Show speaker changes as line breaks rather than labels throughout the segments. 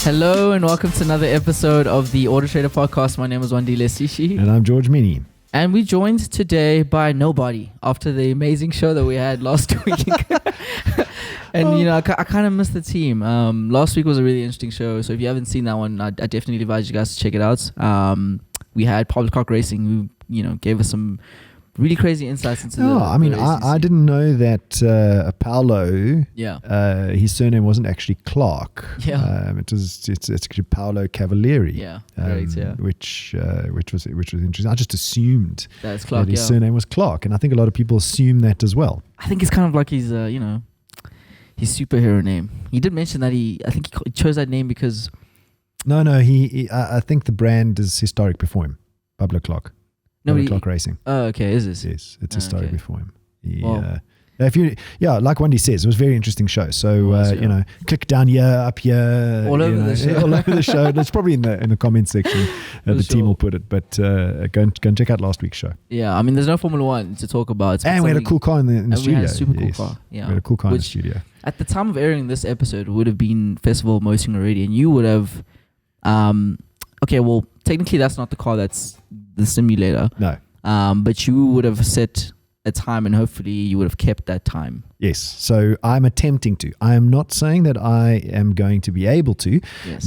Hello and welcome to another episode of the AutoTrader Podcast. My name is Wandile Sishi.
And I'm George Mienie.
And we're joined today by nobody after the amazing show that we had last week. And, I kind of missed the team. Last week was a really interesting show. So if you haven't seen that one, I definitely advise you guys to check it out. We had Public Clock Racing who, gave us some really crazy insights into
I didn't know that Paolo, his surname wasn't actually Clark.
Yeah.
It's actually Paolo Cavalieri.
Yeah, correct,
which was interesting. I just assumed
that's Clark,
that his surname was Clark, and I think a lot of people assume that as well.
I think it's kind of like his his superhero name. He did mention that he chose that name because
I think the brand is historic before him. Public Clock. Clock Racing.
Oh, okay. Is this?
Yes, it's historic before him. Like Wendy says, it was a very interesting show. So click down here, up here,
all over the show.
All over the show. It's probably in the comment section. The team will put it. But go and check out last week's show.
Yeah, I mean, there's no Formula One to talk about.
And we had a cool car in the studio.
We had a super cool car. Yeah,
we had a cool car in the studio.
At the time of airing this episode, would have been Festival Motoring already, and you would have. Okay, well, technically that's not the car. That's the simulator.
No.
But you would have set a time and hopefully you would have kept that time.
Yes. So I'm attempting to. I am not saying that I am going to be able to,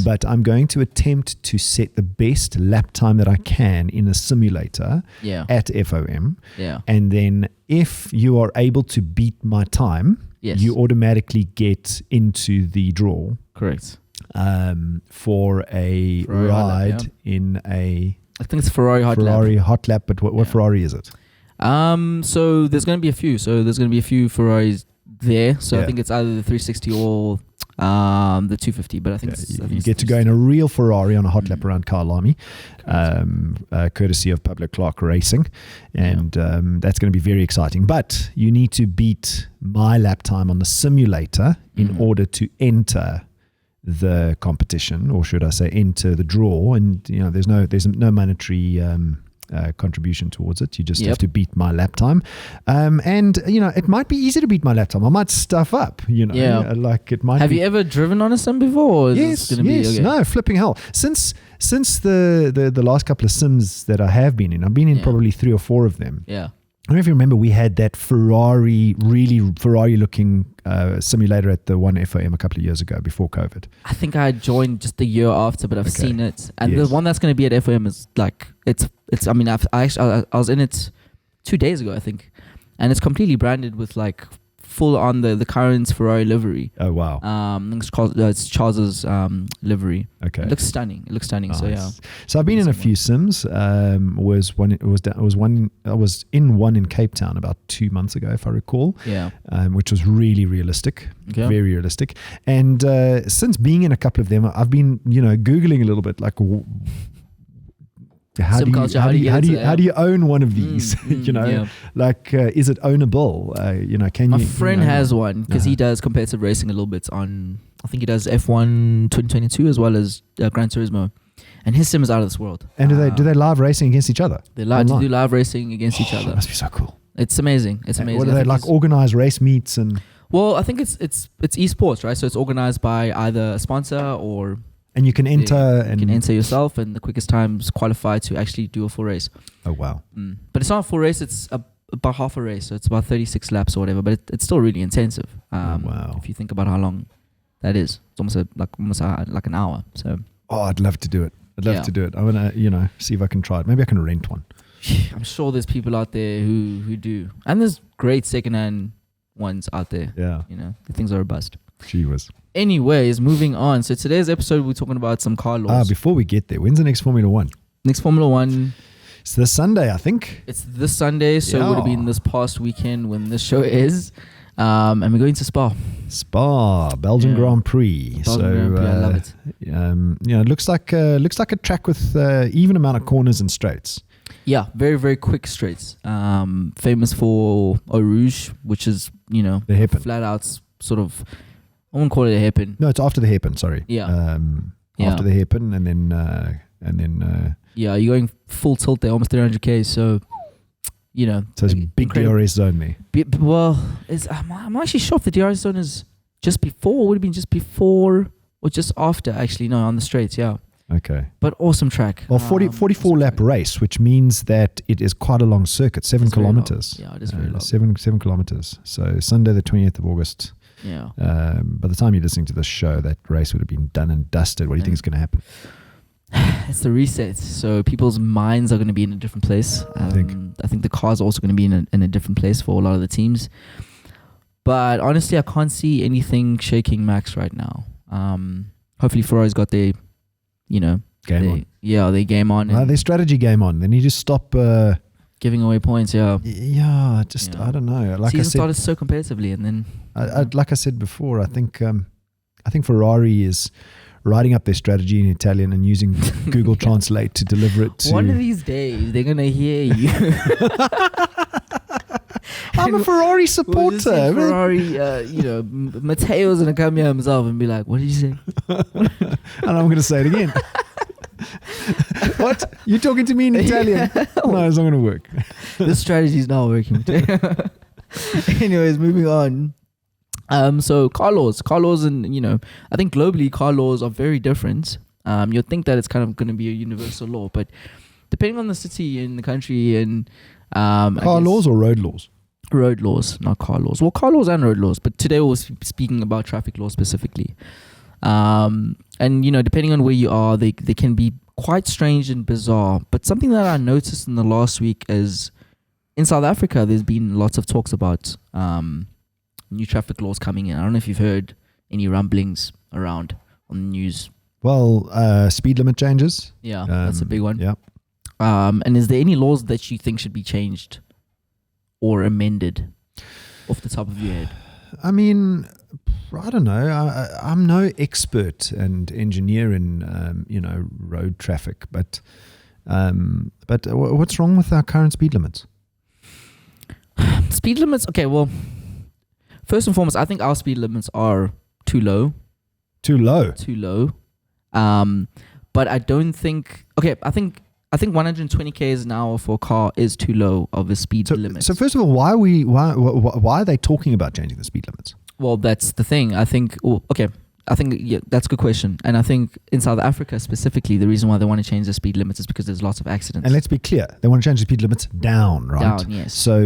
but I'm going to attempt to set the best lap time that I can in a simulator at FOM.
Yeah.
And then if you are able to beat my time, you automatically get into the draw.
Correct.
For a ride in a...
I think it's Ferrari
hot lap, but what Ferrari is it?
So there's going to be a few. So there's going to be a few Ferraris there. So I think it's either the 360 or the 250. But I think
you get to go in a real Ferrari on a hot lap around Kyalami, courtesy of Public Clock Racing, and that's going to be very exciting. But you need to beat my lap time on the simulator in order to enter the competition, or should I say enter the draw, and there's no monetary contribution towards it. You just have to beat my lap time, and it might be easy to beat my lap time. I might stuff up, like it might.
Have you ever driven on a sim before? Or
yes. No, flipping hell. Since the last couple of sims that I have been in, I've been in probably 3 or 4 of them.
Yeah.
I don't know if you remember, we had that really Ferrari-looking simulator at the one FOM a couple of years ago before COVID.
I think I joined just the year after, but I've seen it. And the one that's going to be at FOM is like, it's. I mean, I was in it 2 days ago, I think, and it's completely branded with like full on the current Ferrari livery.
Oh wow!
It's Charles's livery.
Okay,
it looks stunning. Nice.
So I've been in a few sims. I was in one in Cape Town about 2 months ago, if I recall.
Yeah.
Which was really realistic, very realistic. And since being in a couple of them, I've been Googling a little bit, like. How do you own one of these? Like is it ownable? Can
my
you? My
friend has one because he does competitive racing a little bit on. I think he does F1 2022 as well as Gran Turismo, and his sim is out of this world.
And do they live racing against each other?
They do live racing against each other.
That must be so cool.
It's amazing. It's amazing.
What do they like? Organize race meets and.
Well, I think it's esports, right? So it's organized by either a sponsor or.
And you can enter.
You can enter yourself, and the quickest times qualify to actually do a full race.
Oh wow!
But it's not a full race; it's about half a race, so it's about 36 laps or whatever. But it's still really intensive.
Wow!
If you think about how long that is, it's almost like an hour. So.
Oh, I'd love to do it. To do it. I want to, see if I can try it. Maybe I can rent one.
I'm sure there's people out there who do, and there's great secondhand ones out there.
Yeah.
The things are robust.
Gee whiz.
Anyways, moving on. So today's episode, we're talking about some car laws.
Before we get there, when's the next Formula One?
Next Formula One.
It's this Sunday, I think.
It's this Sunday, so it would have been this past weekend when this show is. And we're going to Spa,
Belgian Grand Prix.
Grand Prix, I love it.
It looks like a track with even amount of corners and straights.
Yeah, very, very quick straights. Famous for Eau Rouge, which is,
the hairpin.
Flat out sort of, I wouldn't call it a hairpin.
No, it's after the hairpin, sorry.
Yeah.
After the hairpin and then...
yeah, you're going full tilt there, almost 300k, so...
So it's a big DRS zone there.
Well, I'm actually sure if the DRS zone is just before, would have been just before or just after, actually. No, on the straights, yeah.
Okay.
But awesome track.
Well, 44 lap race, which means that it is quite a long circuit, 7 kilometers.
Yeah, it is very long.
7 kilometers. So Sunday, the 20th of August.
Yeah.
By the time you're listening to this show, that race would have been done and dusted. What do you think is going to happen?
It's the reset. So people's minds are going to be in a different place. I think the cars are also going to be in a different place for a lot of the teams. But honestly, I can't see anything shaking Max right now. Hopefully Ferrari's got their,
Game on.
Yeah, their game on.
Their strategy game on. They need to stop
giving away points, yeah.
Yeah, I don't know. Like
Season started so competitively, and then
like I said before, I think Ferrari is writing up their strategy in Italian and using Google Translate to deliver it to.
One of these days, they're gonna hear you.
I'm a Ferrari supporter.
Ferrari, Matteo's gonna come here himself and be like, "What did you say?"
And I'm gonna say it again. What? You talking to me in Italian? No, it's not going to work.
This strategy is not working. Anyways, moving on. So car laws, and I think globally car laws are very different. You'd think that it's kind of going to be a universal law, but depending on the city and the country and
car laws or road laws?
Road laws, not car laws. Well, car laws and road laws, but today we're speaking about traffic laws specifically. And depending on where you are, they can be quite strange and bizarre. But something that I noticed in the last week is in South Africa, there's been lots of talks about new traffic laws coming in. I don't know if you've heard any rumblings around on the news.
Well, speed limit changes.
Yeah, that's a big one.
Yeah.
And is there any laws that you think should be changed or amended off the top of your head?
I mean, I don't know. I'm no expert and engineer in road traffic, but what's wrong with our current speed limits?
Speed limits. Okay, well, first and foremost, I think our speed limits are too low.
Too low.
But I don't think. Okay, I think 120 km an hour for a car is too low of a speed limit.
So first of all, why are they talking about changing the speed limits?
Well, that's the thing. I think that's a good question. And I think in South Africa specifically, the reason why they want to change the speed limits is because there's lots of accidents.
And let's be clear, they want to change the speed limits down, right?
Down, yes.
So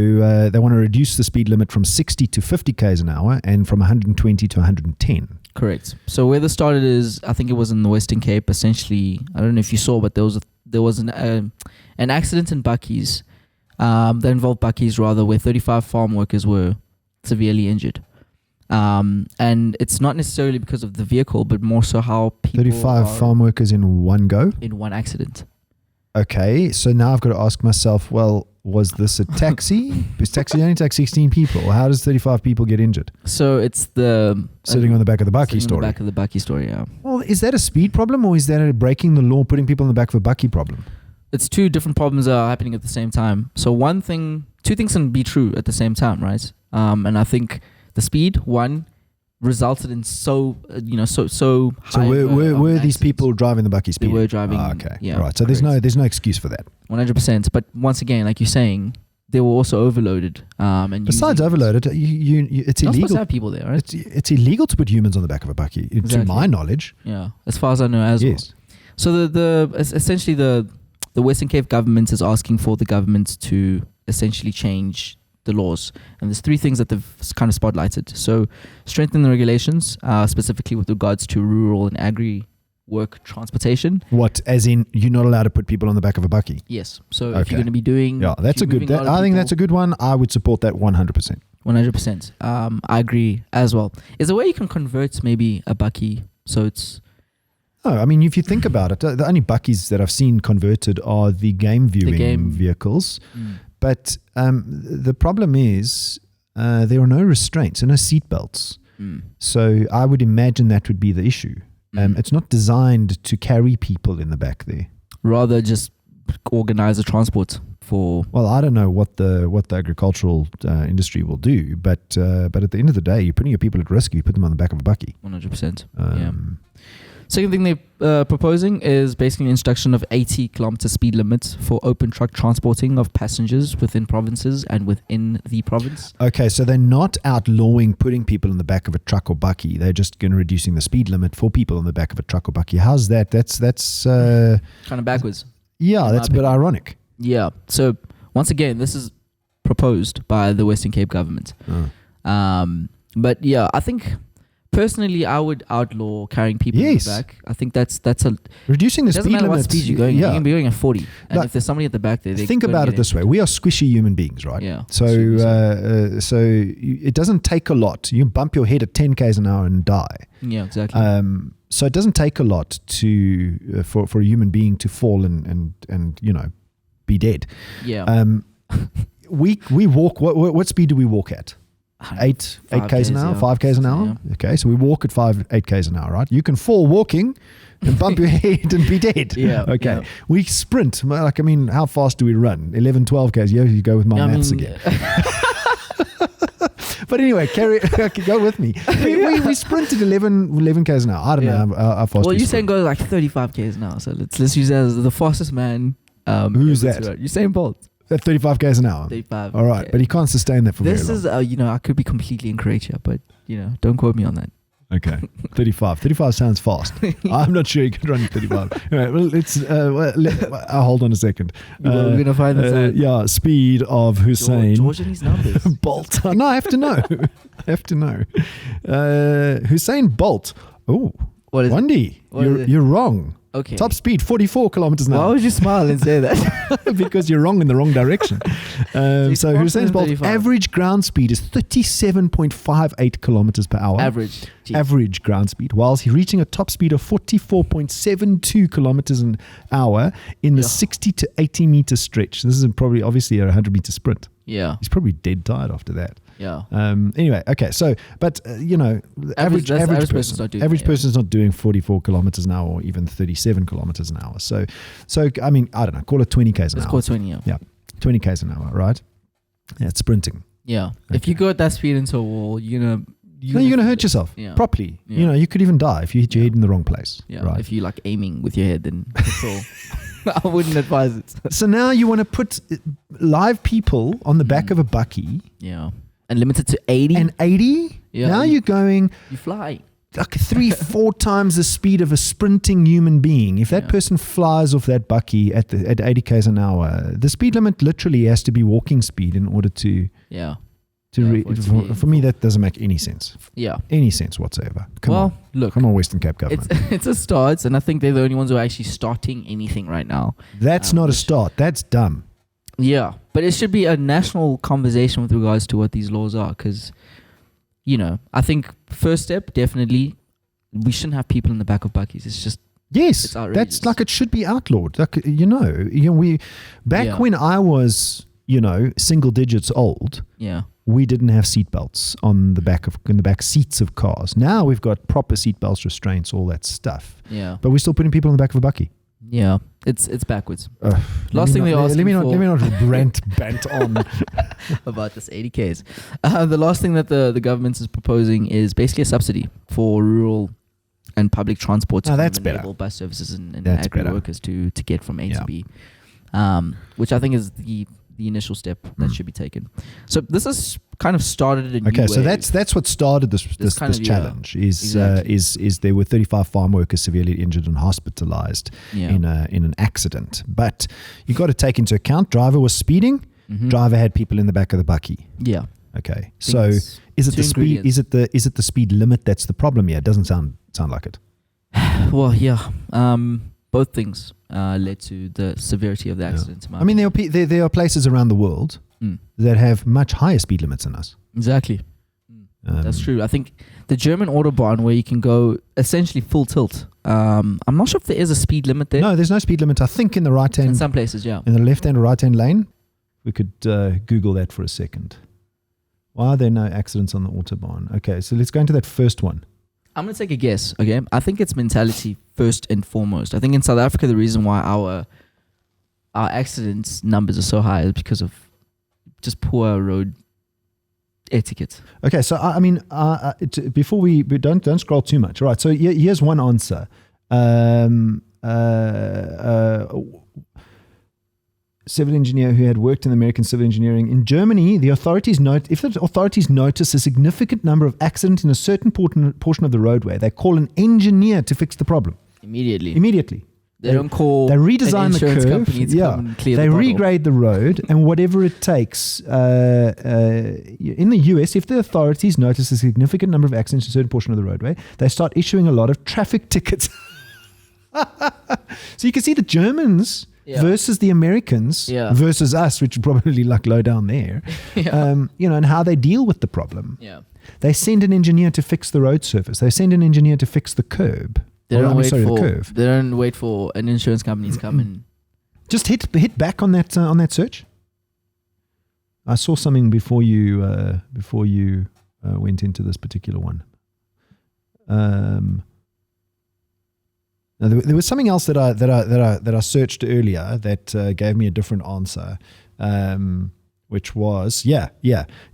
they want to reduce the speed limit from 60 to 50 km an hour and from 120 to 110.
Correct. So where this started is, I think it was in the Western Cape. Essentially, I don't know if you saw, but there was an accident in Buckies that involved Buckies rather, where 35 farm workers were severely injured. And it's not necessarily because of the vehicle, but more so how people
35 farm workers in one go?
In one accident.
Okay, so now I've got to ask myself, well, was this a taxi? Is taxi only take 16 people? How does 35 people get injured?
So it's the...
Sitting on the back of the Bucky story.
On the back of the Bucky story, yeah.
Well, is that a speed problem or is that a breaking the law, putting people on the back of a Bucky problem?
It's two different problems that are happening at the same time. So two things can be true at the same time, right? And I think the speed, one, resulted in so high. So
were these people driving the Bucky speed?
They were driving.
Okay,
yeah,
right. So there's no excuse for that.
100%. But once again, like you're saying, they were also overloaded. And
besides overloaded, it's illegal.
Not supposed to have people there, right?
It's illegal to put humans on the back of a Bucky, to my knowledge.
Yeah, as far as I know, as well. So essentially the Western Cape government is asking for the government to essentially change the laws, and there's three things that they've kind of spotlighted. So strengthen the regulations, specifically with regards to rural and agri work transportation.
What, as in you're not allowed to put people on the back of a Bucky?
Yes. So if you're going to be doing,
that's a good. I think that's a good one. I would support that 100%.
100%. I agree as well. Is there a way you can convert maybe a Bucky so it's?
No, I mean, if you think about it, the only Buckies that I've seen converted are the game viewing vehicles. But the problem is there are no restraints and no seat belts. So I would imagine that would be the issue. It's not designed to carry people in the back there.
Rather just organize a transport for...
Well, I don't know what the agricultural industry will do, but at the end of the day, you're putting your people at risk if you put them on the back of a Bucky.
100%. Yeah. Second thing they're proposing is basically an introduction of 80 kilometer speed limits for open truck transporting of passengers within provinces and within the province.
Okay, so they're not outlawing putting people in the back of a truck or bucky. They're just going to reducing the speed limit for people in the back of a truck or bucky. How's that? That's
kind of backwards.
Yeah, that's a bit ironic.
Yeah. So once again, this is proposed by the Western Cape government. But yeah, I think personally, I would outlaw carrying people in the back. I think that's a
reducing the speed limit. Doesn't matter what
speed you're going. You can be going at 40, and if there's somebody at the back there, they
think about it this way: we are squishy human beings, right?
Yeah.
So it doesn't take a lot. You bump your head at 10 k's an hour and die.
Yeah, exactly.
So it doesn't take a lot to for a human being to fall and be dead.
Yeah.
We walk. What speed do we walk at? 8 k's an hour, 5 k's an hour.
Yeah.
Okay, so we walk at 8 k's an hour, right? You can fall walking and bump your head and be dead.
Yeah.
Okay.
Yeah.
We sprint. Like, I mean, how fast do we run? 11, 12 k's. Yeah, you go with my maths again. But anyway, go with me. We sprinted 11 k's an hour. I don't know how fast.
Well, you're saying go like 35 k's an hour. So let's use that as the fastest man.
Who's that?
Usain Bolt.
At 35 k's an hour.
35.
All right,
okay.
but he can't sustain that for very long.
This is, I could be completely incorrect here, but don't quote me on that.
Okay, 35. 35 sounds fast. I'm not sure you can run 35. All right, well, let's. Hold on a second.
We're gonna find this out.
Yeah, speed of Hussein
George and his numbers.
Bolt. No, I have to know. Hussein Bolt. Oh,
what is
Wandie, you're wrong.
Okay.
Top speed 44 kilometers an hour.
Why would you smile and say that?
Because you're wrong in the wrong direction. So Hussein Bolt average ground speed is 37.58 kilometers per hour. Average ground speed, whilst he's reaching a top speed of 44.72 kilometers an hour in the 60 to 80 meter stretch. This is probably obviously a 100 meter sprint.
Yeah.
He's probably dead tired after that.
Yeah.
Anyway, okay. So, but average person's not doing 44 kilometers an hour or even 37 kilometers an hour. So I mean, I don't know. Call it 20 k's an hour.
Let's call it 20.
Yeah, 20 k's an hour, right? Yeah, it's sprinting.
Yeah. Okay. If you go at that speed into a wall, you're gonna
hurt yourself properly.
Yeah.
You could even die if you hit your head in the wrong place.
Yeah.
Right?
If you like aiming with your head, then I wouldn't advise it.
So now you want to put live people on the back of a bucky.
Yeah. And limited to 80.
And 80?
Yeah.
Now you're going...
You fly.
Like 3-4 times the speed of a sprinting human being. If that person flies off that bucky at 80 k's an hour, the speed limit literally has to be walking speed in order to...
Yeah.
For me, that doesn't make any sense.
Yeah.
Any sense whatsoever. Come on, Western Cape government.
It's a start, and I think they're the only ones who are actually starting anything right now.
That's not a start. That's dumb.
Yeah, but it should be a national conversation with regards to what these laws are, because, I think first step, definitely, we shouldn't have people in the back of buckies. It's just
it's that's like it should be outlawed. Like when I was single digits old.
Yeah.
We didn't have seatbelts in the back seats of cars. Now we've got proper seatbelts, restraints, all that stuff.
Yeah.
But we're still putting people in the back of a bucky.
Yeah, it's backwards. Last thing they asked me for.
Let me not bant on
about this 80 Ks. The last thing that the government is proposing is basically a subsidy for rural and public transport to enable bus services and agri workers to get from A to B, which I think is the initial step that should be taken. So this has kind of started a new wave.
So that's what started this challenge. Is there were 35 farm workers severely injured and hospitalized in an accident. But you got to take into account driver was speeding. Mm-hmm. Driver had people in the back of the bucky.
Yeah.
Okay. So is it the speed? Is it the speed limit that's the problem here? It doesn't sound like it.
Well, yeah. Both things led to the severity of the accident.
I mean, there are places around the world that have much higher speed limits than us.
Exactly. That's true. I think the German Autobahn, where you can go essentially full tilt. I'm not sure if there is a speed limit there.
No, there's no speed limit. I think in the right hand.
In some places, yeah.
In the left hand or right hand lane. We could Google that for a second. Why are there no accidents on the Autobahn? Okay, so let's go into that first one.
I'm going to take a guess, okay? I think it's mentality first and foremost. I think in South Africa, the reason why our accidents numbers are so high is because of just poor road etiquette.
Okay, so I mean, before we don't scroll too much. All right, so here's one answer. Civil engineer who had worked in American civil engineering. In Germany, if the authorities notice a significant number of accidents in a certain portion of the roadway, they call an engineer to fix the problem. Immediately.
They don't call.
They redesign
the
curve.
Company to come and clear
they
the
regrade the road, and whatever it takes. In the US, if the authorities notice a significant number of accidents in a certain portion of the roadway, they start issuing a lot of traffic tickets. So you can see the Germans versus the Americans versus us, which is probably like low down there. And how they deal with the problem. Yeah. They send an engineer to fix the road surface. They send an engineer to fix the curb.
They don't wait for an insurance company to come in.
Just hit back on that search. I saw something before you went into this particular one. There was something else that I searched earlier that gave me a different answer. Which was let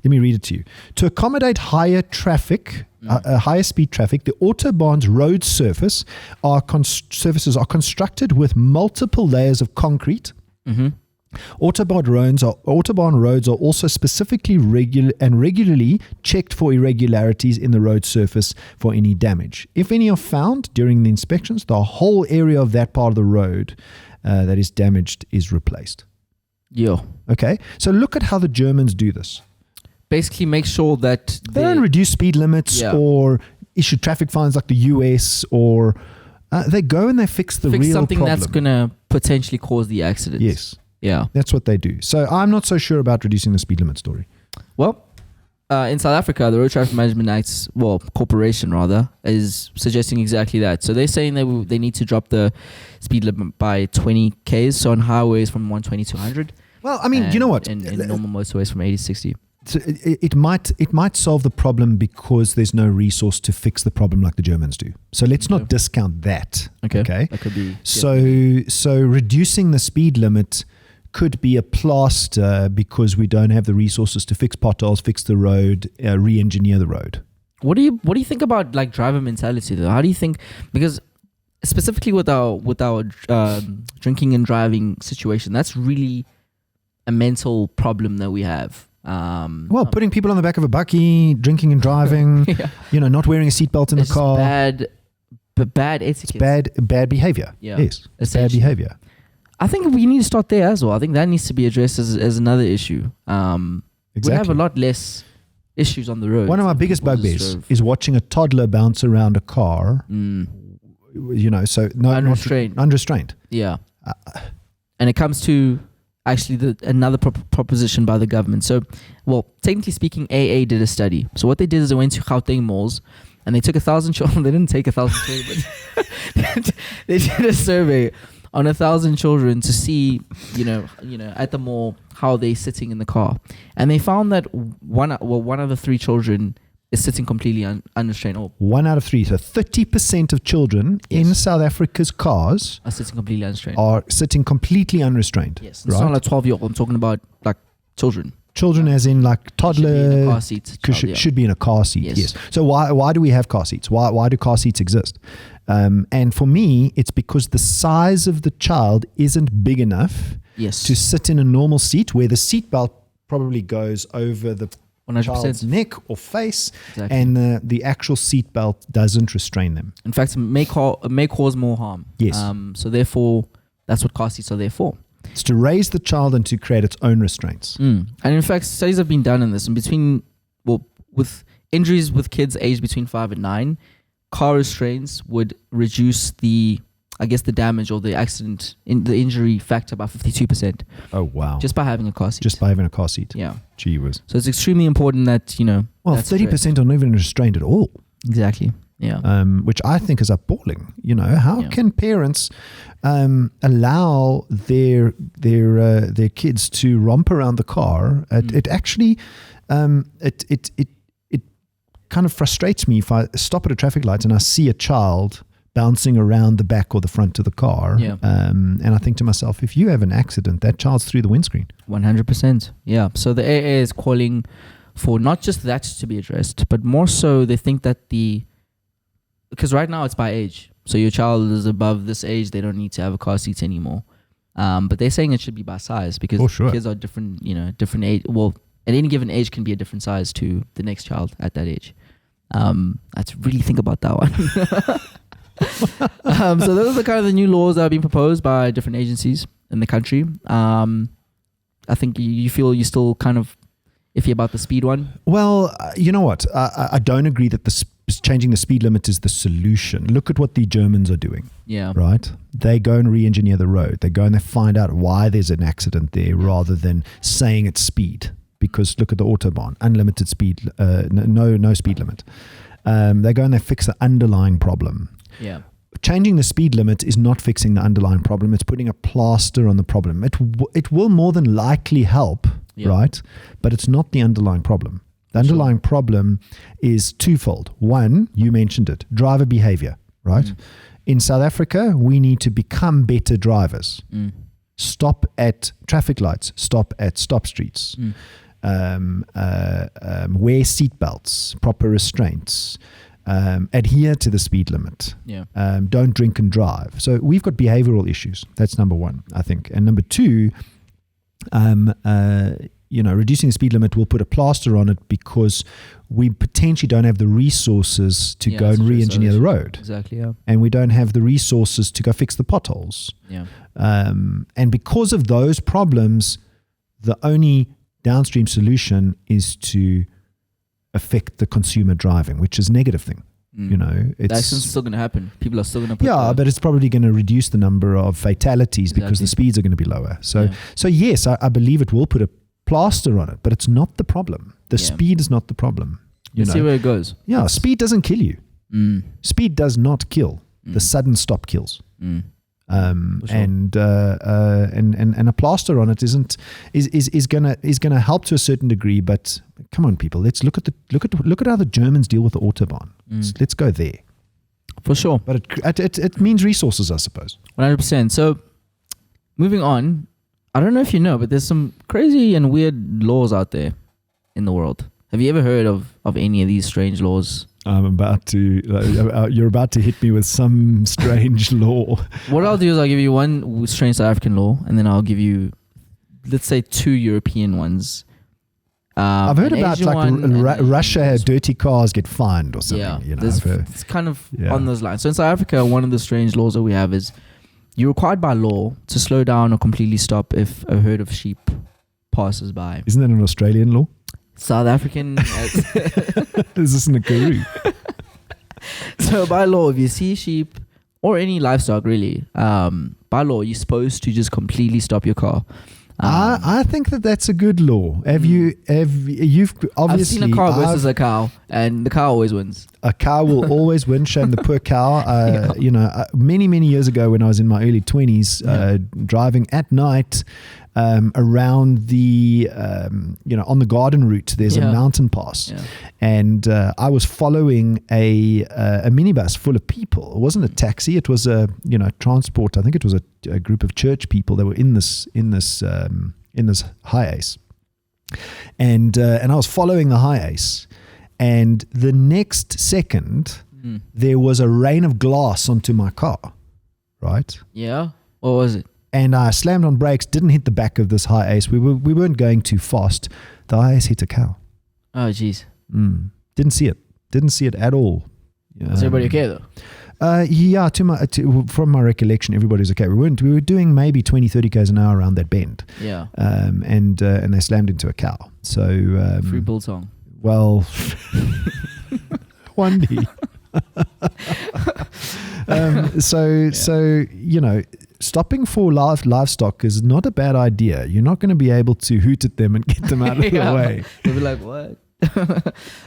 me read it to you. To accommodate higher traffic, higher speed traffic, the AutoBahn's road surfaces are constructed with multiple layers of concrete. Mm-hmm. Autobahn roads are also specifically regularly checked for irregularities in the road surface for any damage. If any are found during the inspections, the whole area of that part of the road that is damaged is replaced.
Yeah.
Okay. So look at how the Germans do this.
Basically make sure that
they don't reduce speed limits or issue traffic fines like the US, or they go and they fix the real problem. Fix something
that's going to potentially cause the accident.
Yes.
Yeah.
That's what they do. So I'm not so sure about reducing the speed limit story.
Well, in South Africa, the Road Traffic Management Act, corporation rather, is suggesting exactly that. So they're saying they need to drop the speed limit by 20 k's. So on highways from 120 to 100.
Well, I mean, you know what?
In normal motorways from 80 to 60.
So it might solve the problem because there's no resource to fix the problem like the Germans do. So let's not discount that. Okay.
That could be.
So reducing the speed limit could be a plaster because we don't have the resources to fix potholes, fix the road, re-engineer the road.
What do you think about like driver mentality though? How do you think, because specifically with our drinking and driving situation, that's really a mental problem that we have.
Putting people on the back of a bakkie, drinking and driving, not wearing a seatbelt in the car.
Bad etiquette.
It's bad behavior.
Yeah.
Yes, it's bad behavior.
I think we need to start there as well. I think that needs to be addressed as another issue. Exactly. We have a lot less issues on the road.
One of my biggest bugbears is watching a toddler bounce around a car. So unrestrained.
Yeah. And it comes to actually another proposition by the government. So, technically speaking, AA did a study. So what they did is they went to Gauteng malls and they took 1,000 children. They didn't take 1,000 children, but they did a survey on 1,000 children to see, at the mall how they're sitting in the car, and they found that one of the 3 children is sitting completely unrestrained.
1 out of 3, so 30% of children in South Africa's cars
are sitting completely unrestrained.
Yes,
right? It's not like 12-year-old. I'm talking about like children.
Children, as in like toddler,
should
be in a car seat. Yes. So why do we have car seats? Why do car seats exist? And for me, it's because the size of the child isn't big enough to sit in a normal seat where the seatbelt probably goes over the
100%.
Child's neck or face, and the actual seatbelt doesn't restrain them.
In fact, it may cause more harm.
Yes.
So therefore, that's what car seats are there for.
It's to raise the child and to create its own restraints.
And in fact, studies have been done on this. And with injuries with kids aged between 5 and 9, car restraints would reduce the damage or the accident in the injury factor by 52%.
Oh, wow.
Just by having a car seat. Yeah.
Gee whiz.
So it's extremely important that,
30% are not even restrained at all.
Exactly. Yeah.
Which I think is appalling. How can parents allow their kids to romp around the car? It actually it kind of frustrates me if I stop at a traffic light and I see a child bouncing around the back or the front of the car.
Yeah.
And I think to myself, if you have an accident, that child's through the windscreen.
100%. Yeah. So the AA is calling for not just that to be addressed, but more so they think that because right now it's by age. So your child is above this age, they don't need to have a car seat anymore. But they're saying it should be by size because kids are different, different age. Well, at any given age can be a different size to the next child at that age. I had to really think about that one. So those are kind of the new laws that are being proposed by different agencies in the country. I think you feel you're still kind of iffy about the speed one.
Well, you know what? I don't agree that changing the speed limit is the solution. Look at what the Germans are doing.
Yeah.
Right? They go and re-engineer the road. They go and they find out why there's an accident there rather than saying it's speed. Because look at the AutoBahn, unlimited speed, no speed limit. They go and they fix the underlying problem.
Yeah.
Changing the speed limit is not fixing the underlying problem. It's putting a plaster on the problem. It will more than likely help, right? But it's not the underlying problem. The underlying problem is twofold. One, you mentioned it, driver behavior, right? In South Africa, we need to become better drivers. Stop at traffic lights. Stop at stop streets. Wear seatbelts, proper restraints. Adhere to the speed limit. Don't drink and drive. So we've got behavioral issues. That's number one, I think. And number two, reducing the speed limit will put a plaster on it because we potentially don't have the resources to go and re-engineer the road.
Exactly, yeah.
And we don't have the resources to go fix the potholes.
Yeah.
And because of those problems, the only downstream solution is to affect the consumer driving, which is a negative thing. That's
still going to happen. People are still going to put
but it's probably going to reduce the number of fatalities because the speeds are going to be lower. So yes, I believe it will put a plaster on it, but it's not the problem. The speed is not the problem.
See where it goes.
Yeah, speed doesn't kill you. Speed does not kill. The sudden stop kills.
Sure.
And a plaster on it is gonna help to a certain degree. But come on, people, let's look at how the Germans deal with the AutoBahn. Let's go there
for sure.
But it means resources, I suppose.
100%. So moving on, I don't know if you know, but there's some crazy and weird laws out there in the world. Have you ever heard of any of these strange laws?
I'm about to. You're about to hit me with some strange law.
What I'll do is I'll give you one strange South African law, and then I'll give you, let's say, 2 European ones.
I've heard about Russia, dirty cars get fined or something.
Yeah, it's kind of on those lines. So in South Africa, one of the strange laws that we have is you're required by law to slow down or completely stop if a herd of sheep passes by.
Isn't that an Australian law?
South African.
Is this in the Karoo?
So by law, if you see sheep or any livestock really, by law, you're supposed to just completely stop your car.
I think that's a good law. You've obviously
I've seen a car versus a cow, and the cow always wins.
A cow will always win. Shame the poor cow. Many years ago when I was in my early 20s, driving at night around the on the garden route, there's a mountain pass, and I was following a minibus full of people. It wasn't a taxi. It was a transport. I think it was a group of church people that were in this high ace, and I was following the high ace, and the next second there was a rain of glass onto my car, right?
Yeah. What was it?
And I slammed on brakes, didn't hit the back of this high ace. We weren't going too fast. The high ace hit a cow.
Oh, jeez.
Didn't see it at all.
Was everybody okay though?
From my recollection, everybody's okay. We were doing maybe 20, 30 k's an hour around that bend.
Yeah.
And they slammed into a cow. So
free biltong.
Well, Wandile. Stopping for livestock is not a bad idea. You're not going to be able to hoot at them and get them out of the way.
They'll be like, what?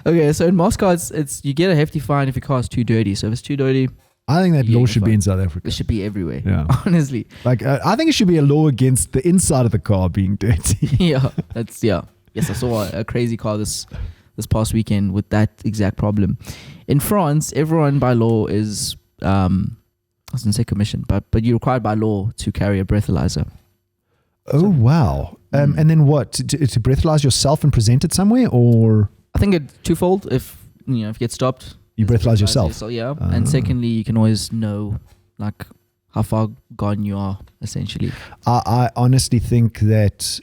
Okay, so in Moscow, it's you get a hefty fine if your car's too dirty. So if it's too dirty,
I think that law should be in South Africa.
It should be everywhere.
Yeah.
Honestly,
I think it should be a law against the inside of the car being dirty.
Yes, I saw a crazy car this past weekend with that exact problem. In France, everyone by law is I was going to say commissioned, but you're required by law to carry a breathalyzer.
Oh, wow. And then what? To breathalyze yourself and present it somewhere, or?
I think it's twofold. If you get stopped,
You breathalyze yourself.
So yeah, and secondly, you can always know like how far gone you are, essentially.
I honestly think that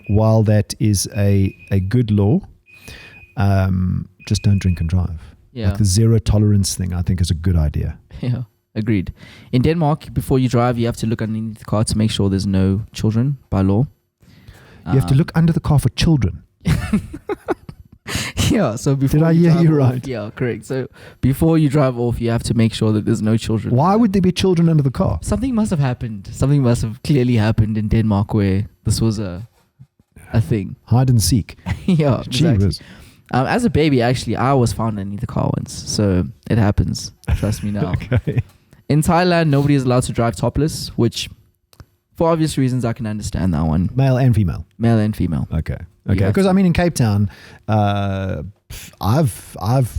while that is a good law, just don't drink and drive.
Yeah.
Like the zero tolerance thing, I think is a good idea.
Yeah, agreed. In Denmark, before you drive, you have to look underneath the car to make sure there's no children by law.
You have to look under the car for children.
Yeah, so before
Did I hear you right?
Yeah, correct. So before you drive off, you have to make sure that there's no children.
Why would there be children under the car?
Something must have happened. Something must have clearly happened in Denmark where this was a thing.
Hide and seek.
Yeah, exactly.
Jeebus.
As a baby, actually, I was found underneath the car once. So it happens. Trust me now.
Okay.
In Thailand, nobody is allowed to drive topless, which for obvious reasons, I can understand that one.
Male and female.
Male and female.
Okay. Because I mean, in Cape Town, I've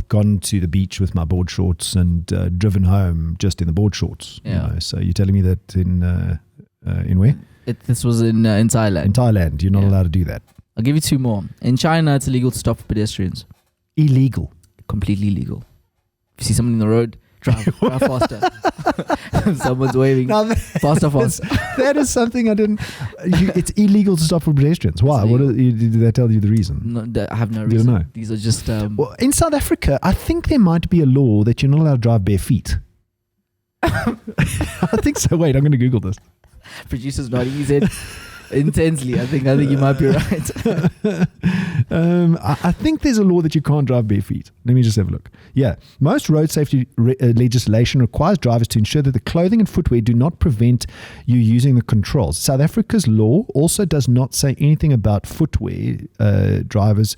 gone to the beach with my board shorts and driven home just in the board shorts.
Yeah.
You know? So you're telling me that in where?
This was in Thailand.
In Thailand, you're not allowed to do that.
I'll give you two more. In China, it's illegal to stop for pedestrians.
Illegal.
Completely illegal. If you see someone in the road, drive faster. Someone's waving. Faster.
That is something I didn't. It's illegal to stop for pedestrians. Why? Did they tell you the reason?
No, I have no reason.
You don't know.
These are just.
Well, in South Africa, I think there might be a law that you're not allowed to drive bare feet. I think so. Wait, I'm going to Google this.
Producer's nodding his head intensely. I think you might be right.
I think there's a law that you can't drive bare feet. Let me just have a look. Yeah. Most road safety legislation requires drivers to ensure that the clothing and footwear do not prevent you using the controls. South Africa's law also does not say anything about footwear drivers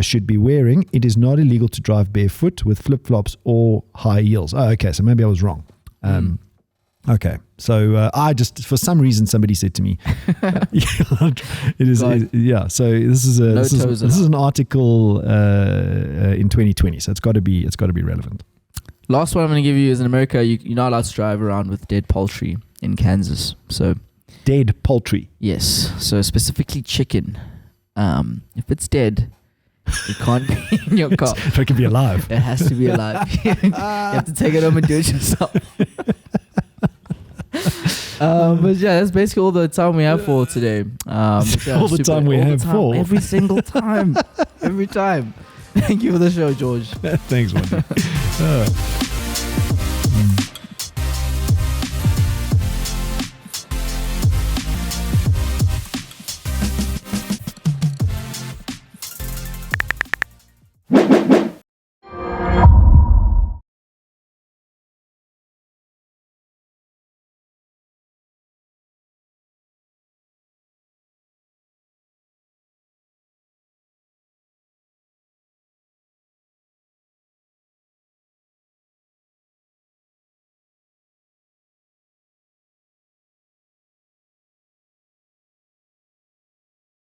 should be wearing. It is not illegal to drive barefoot with flip-flops or high heels. Oh, okay. So maybe I was wrong. Okay, so I just, for some reason, somebody said to me, it is, yeah. So this is an article in 2020, so it's got to be relevant.
Last one I'm going to give you is in America, you're not allowed to drive around with dead poultry in Kansas. So
dead poultry.
Yes. So specifically chicken. If it's dead, it can't be in your car.
If it can be alive,
it has to be alive. You have to take it home and do it yourself. But yeah, that's basically all the time we have for today.
All the time we have for
every single time, every time. Thank you for the show, George.
Thanks, Wandile.